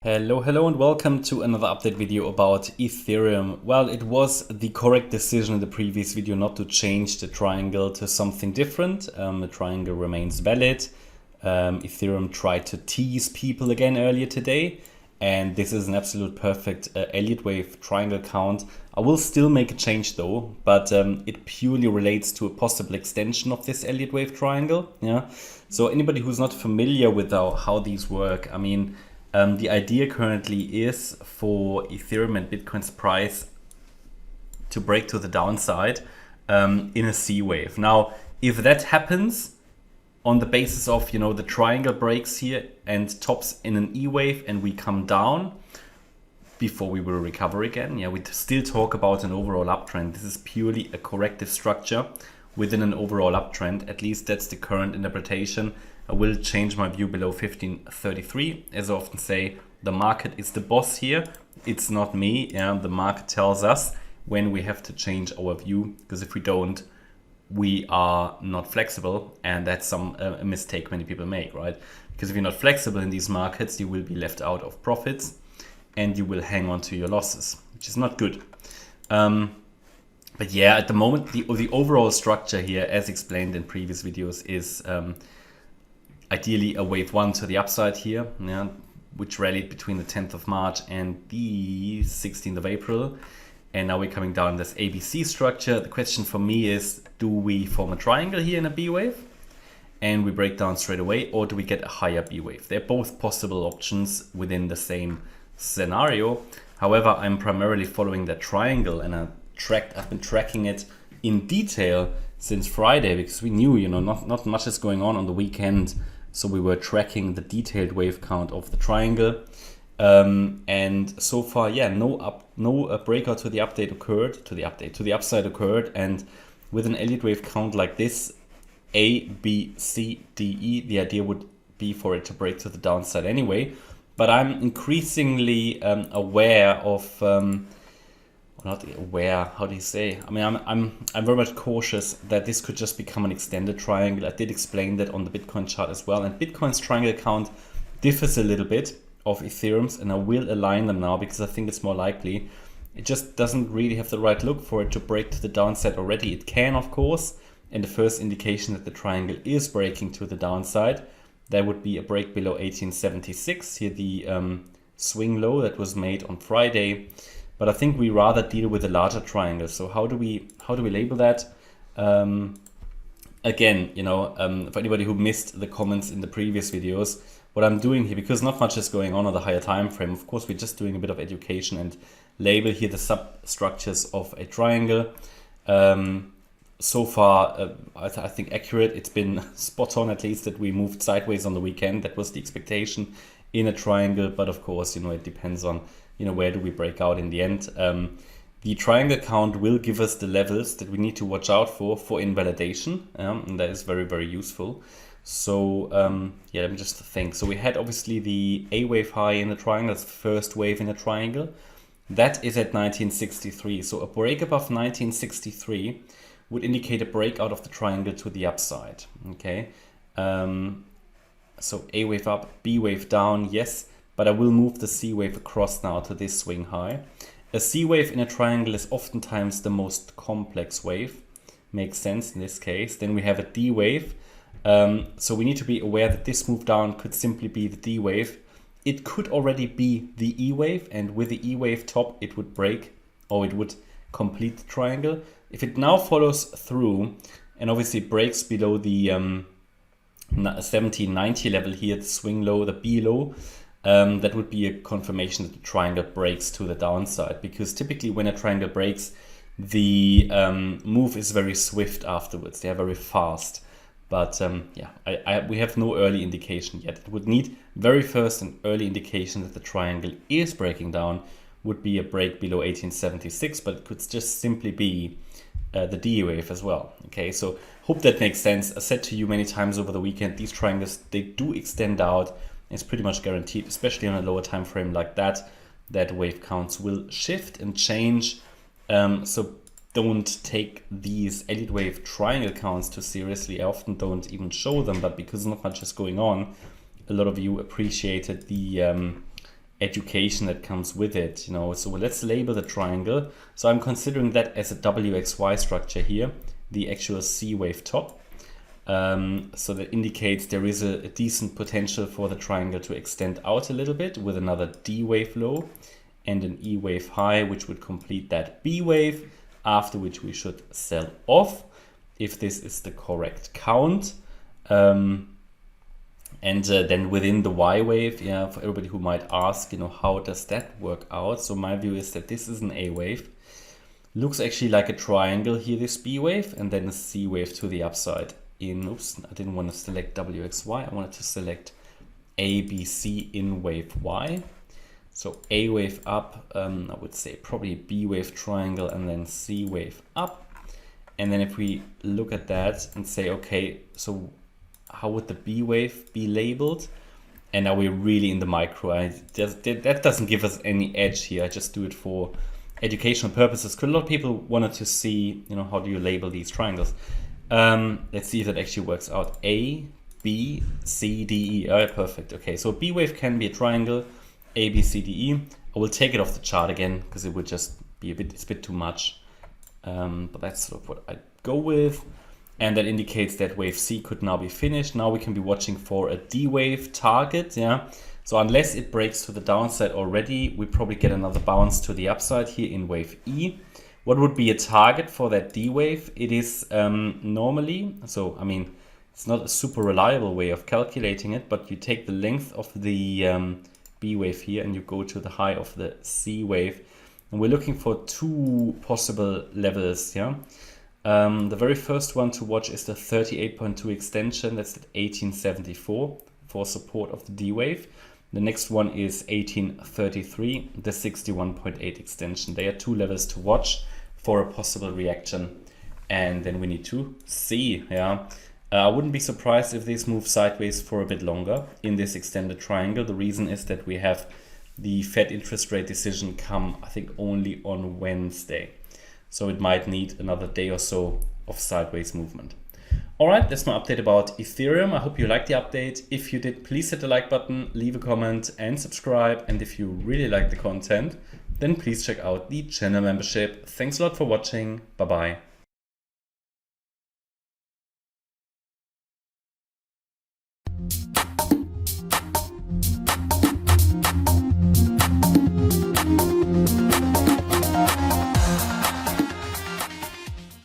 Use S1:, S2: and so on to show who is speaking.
S1: Hello and welcome to another update video about Ethereum. Well, it was the correct decision in the previous video not to change the triangle to something different. The triangle remains valid. Ethereum tried to tease people again earlier today, and this is an absolute perfect Elliott Wave triangle count. I will still make a change though, but it purely relates to a possible extension of this Elliott Wave triangle. Yeah. So anybody who's not familiar with how these work, I mean, the idea currently is for Ethereum and Bitcoin's price to break to the downside in a C wave. Now, if that happens on the basis of, the triangle breaks here and tops in an E wave and we come down before we will recover again, we still talk about an overall uptrend. This is purely a corrective structure within an overall uptrend. At least that's the current interpretation. I will change my view below 1533. As I often say, the market is the boss here. It's not me. The market tells us when we have to change our view, because if we don't, we are not flexible, and that's a mistake many people make, right? Because if you're not flexible in these markets, you will be left out of profits and you will hang on to your losses, which is not good. But yeah, at the moment, the overall structure here, as explained in previous videos, is ideally a wave one to the upside here, which rallied between the 10th of March and the 16th of April. And now we're coming down this ABC structure. The question for me is, do we form a triangle here in a B wave and we break down straight away, or do we get a higher B wave? They're both possible options within the same scenario. However, I'm primarily following that triangle, and I've been tracking it in detail since Friday, because we knew, not much is going on the weekend. So we were tracking the detailed wave count of the triangle. And so far, no breakout to the upside occurred. And with an Elliott wave count like this, A, B, C, D, E, the idea would be for it to break to the downside anyway. But I'm increasingly aware of, not aware, how do you say? I mean, I'm very much cautious that this could just become an extended triangle. I did explain that on the Bitcoin chart as well. And Bitcoin's triangle count differs a little bit of Ethereum's, and I will align them now because I think it's more likely. It just doesn't really have the right look for it to break to the downside already. It can, of course, and the first indication that the triangle is breaking to the downside, there would be a break below 1876. Here the swing low that was made on Friday. But I think we rather deal with a larger triangle. So how do we label that? Again, for anybody who missed the comments in the previous videos, what I'm doing here, because not much is going on the higher time frame, of course, we're just doing a bit of education and label here the substructures of a triangle. So far, I think accurate. It's been spot on, at least, that we moved sideways on the weekend. That was the expectation in a triangle. But of course, it depends on, where do we break out in the end. The triangle count will give us the levels that we need to watch out for invalidation. And that is very, very useful. So let me just think. So we had obviously the A wave high in the triangle. That's the first wave in a triangle. That is at 1963. So a break above 1963 would indicate a breakout of the triangle to the upside. Okay. So A wave up, B wave down, yes. But I will move the C wave across now to this swing high. A C wave in a triangle is oftentimes the most complex wave. Makes sense in this case. Then we have a D wave. So we need to be aware that this move down could simply be the D wave. It could already be the E wave, and with the E wave top, it would break, or it would complete the triangle. If it now follows through and obviously breaks below the 1790 level here, the swing low, the B low, that would be a confirmation that the triangle breaks to the downside, because typically when a triangle breaks, the move is very swift afterwards. They are very fast. But we have no early indication yet. It would need very first an early indication that the triangle is breaking down, would be a break below 1876, but it could just simply be the D wave as well. Okay, so hope that makes sense. I said to you many times over the weekend, these triangles, they do extend out. It's pretty much guaranteed, especially on a lower time frame like that wave counts will shift and change. So don't take these Elliott Wave triangle counts too seriously. I often don't even show them, but because not much is going on, a lot of you appreciated the education that comes with it, you know. So let's label the triangle. So I'm considering that as a WXY structure here, the actual C wave top. So that indicates there is a decent potential for the triangle to extend out a little bit with another D wave low and an E wave high, which would complete that B wave, after which we should sell off if this is the correct count. And then within the Y wave, yeah, for everybody who might ask, you know, how does that work out? So my view is that this is an A wave. Looks actually like a triangle here, this B wave, and then a C wave to the upside. Oops, I didn't want to select WXY. I wanted to select A, B, C in wave Y. So A wave up, I would say probably B wave triangle and then C wave up. And then if we look at that and say, okay, so how would the B wave be labeled? And are we really in the micro? That doesn't give us any edge here. I just do it for educational purposes. Because a lot of people wanted to see, you know, how do you label these triangles? Let's see if that actually works out. A, B, C, D, E. Oh, perfect. Okay, so B wave can be a triangle. A, B, C, D, E. I will take it off the chart again because it would just be it's a bit too much. But that's sort of what I go with. And that indicates that wave C could now be finished. Now we can be watching for a D wave target. Yeah. So unless it breaks to the downside already, we probably get another bounce to the upside here in wave E. What would be a target for that D wave? It is normally, so I mean, it's not a super reliable way of calculating it, but you take the length of the B wave here and you go to the high of the C wave. And we're looking for two possible levels. Yeah. The very first one to watch is the 38.2 extension. That's at 1874 for support of the D wave. The next one is 1833, the 61.8 extension. They are two levels to watch for a possible reaction. And then we need to see. Yeah, I wouldn't be surprised if this moves sideways for a bit longer in this extended triangle. The reason is that we have the Fed interest rate decision come, I think, only on Wednesday. So it might need another day or so of sideways movement. All right, that's my update about Ethereum. I hope you liked the update. If you did, please hit the like button, leave a comment and subscribe. And if you really like the content, then please check out the channel membership. Thanks a lot for watching. Bye-bye.